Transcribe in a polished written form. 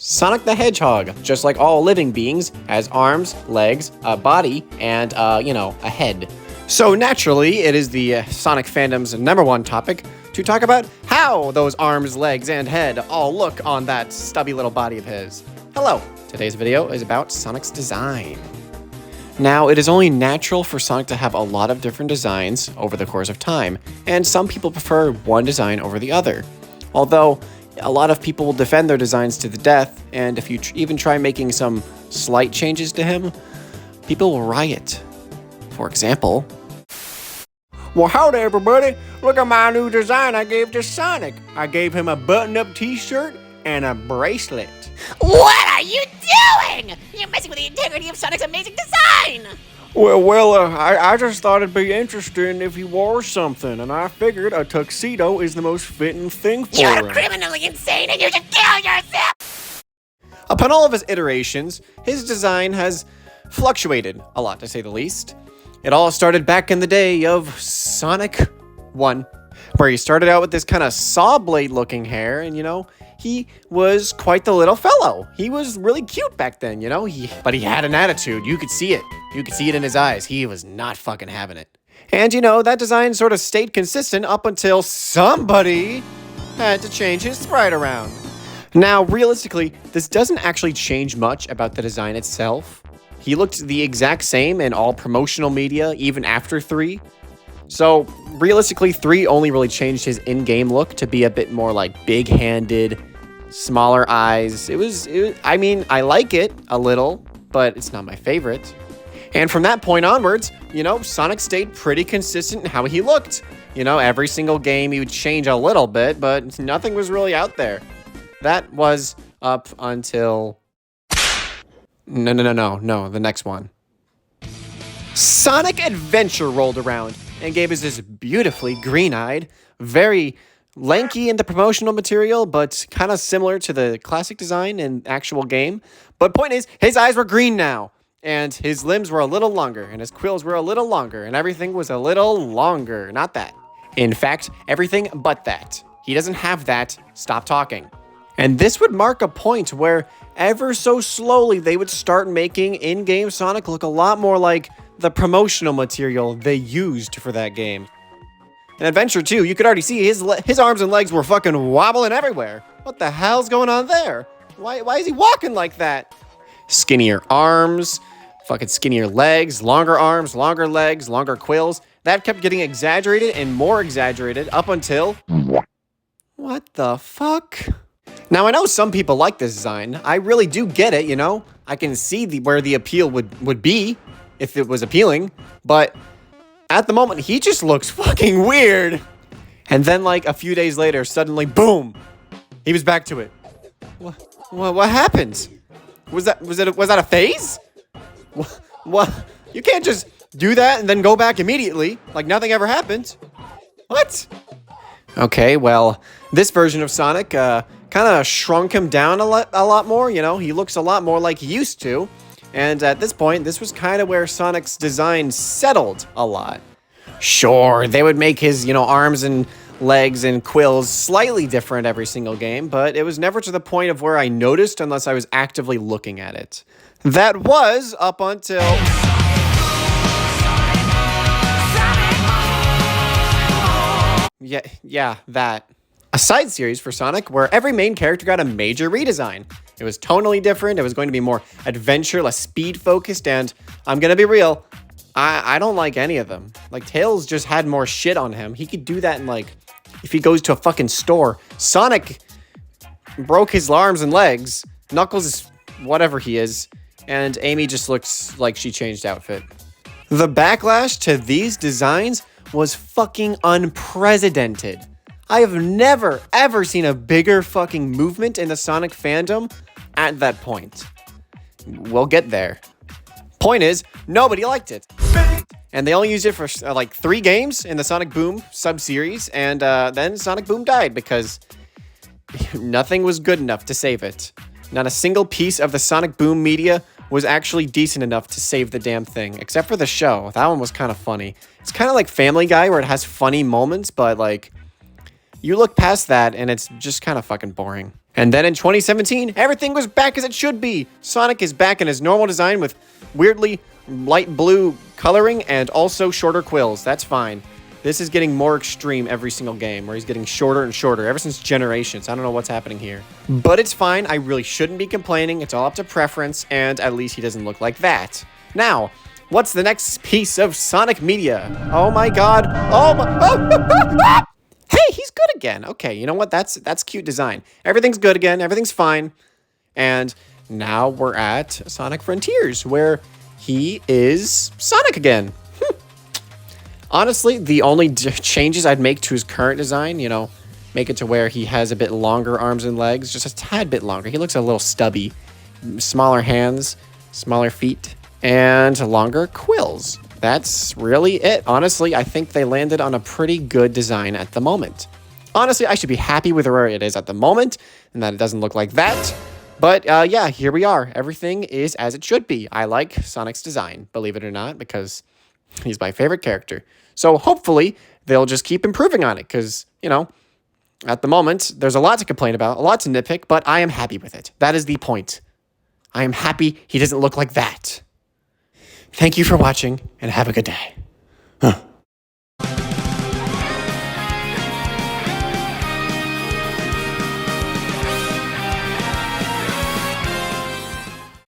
Sonic the Hedgehog, just like all living beings, has arms, legs, a body, and, a head. So naturally, it is the Sonic fandom's #1 topic to talk about how those arms, legs, and head all look on that stubby little body of his. Hello, today's video is about Sonic's design. Now, it is only natural for Sonic to have a lot of different designs over the course of time, and some people prefer one design over the other. Although, a lot of people will defend their designs to the death, and if you even try making some slight changes to him, people will riot. For example, well, howdy everybody, look at my new design I gave to Sonic. I gave him a button-up t-shirt and a bracelet. What are you doing? You're messing with the integrity of Sonic's amazing design! I just thought it'd be interesting if he wore something, and I figured a tuxedo is the most fitting thing for him. You're criminally insane and you should kill yourself! upon all of his iterations, his design has fluctuated a lot, to say the least. It all started back in the day of Sonic 1, where he started out with this kind of saw blade looking hair, and he was quite the little fellow. He was really cute back then, but he had an attitude. You could see it. You could see it in his eyes. He was not fucking having it. And that design sort of stayed consistent up until somebody had to change his sprite around. Now, realistically, this doesn't actually change much about the design itself. He looked the exact same in all promotional media, even after 3. So, realistically, 3 only really changed his in-game look to be a bit more like big-handed, smaller eyes. I like it a little, but it's not my favorite. And from that point onwards, Sonic stayed pretty consistent in how he looked. Every single game he would change a little bit, but nothing was really out there. That was up until... No, the next one. Sonic Adventure rolled around and gave us this beautifully green-eyed, very lanky in the promotional material, but kind of similar to the classic design in actual game. But point is, his eyes were green now, and his limbs were a little longer, and his quills were a little longer, and everything was a little longer. Not that. In fact, everything but that. He doesn't have that. Stop talking. And this would mark a point where ever so slowly they would start making in-game Sonic look a lot more like the promotional material they used for that game. In Adventure 2, you could already see his arms and legs were fucking wobbling everywhere. What the hell's going on there? Why is he walking like that? Skinnier arms, fucking skinnier legs, longer arms, longer legs, longer quills. That kept getting exaggerated and more exaggerated up until... What the fuck? Now, I know some people like this design. I really do get it, I can see where the appeal would be if it was appealing. But at the moment, he just looks fucking weird. And then, a few days later, suddenly, boom! He was back to it. What happened? Was that a phase? What? You can't just do that and then go back immediately, like nothing ever happened. What? Okay, well, this version of Sonic kind of shrunk him down a lot more, He looks a lot more like he used to. And at this point, this was kind of where Sonic's design settled a lot. Sure, they would make his, arms and legs and quills slightly different every single game, but it was never to the point of where I noticed unless I was actively looking at it. That was up until... Yeah, that. A side series for Sonic where every main character got a major redesign. It was tonally different, it was going to be more adventure, less speed focused, and I'm gonna be real, I don't like any of them. Tails just had more shit on him. He could do that in if he goes to a fucking store. Sonic broke his arms and legs. Knuckles is whatever he is, and Amy just looks like she changed outfit. The backlash to these designs was fucking unprecedented. I have never, ever seen a bigger fucking movement in the Sonic fandom at that point. We'll get there. Point is, nobody liked it. And they only used it for 3 games in the Sonic Boom sub-series, and then Sonic Boom died because nothing was good enough to save it. Not a single piece of the Sonic Boom media was actually decent enough to save the damn thing, except for the show. That one was kind of funny. It's kind of like Family Guy, where it has funny moments, but you look past that and it's just kind of fucking boring. And then in 2017, everything was back as it should be. Sonic is back in his normal design with weirdly light blue coloring and also shorter quills. That's fine. This is getting more extreme every single game, where he's getting shorter and shorter ever since Generations. I don't know what's happening here. But it's fine. I really shouldn't be complaining. It's all up to preference, and at least he doesn't look like that. Now, what's the next piece of Sonic media? Oh my god. Oh my... Hey, he's good again. Okay, you know what? That's cute design. Everything's good again. Everything's fine. And now we're at Sonic Frontiers, where he is Sonic again. Honestly, the only changes I'd make to his current design, you know, make it to where he has a bit longer arms and legs, just a tad bit longer. He looks a little stubby. Smaller hands, smaller feet, and longer quills. That's really it. Honestly, I think they landed on a pretty good design at the moment. Honestly, I should be happy with where it is at the moment, and that it doesn't look like that. But yeah, here we are. Everything is as it should be. I like Sonic's design, believe it or not, because he's my favorite character. So hopefully, they'll just keep improving on it, because, you know, at the moment, there's a lot to complain about, a lot to nitpick, but I am happy with it. That is the point. I am happy he doesn't look like that. Thank you for watching, and have a good day.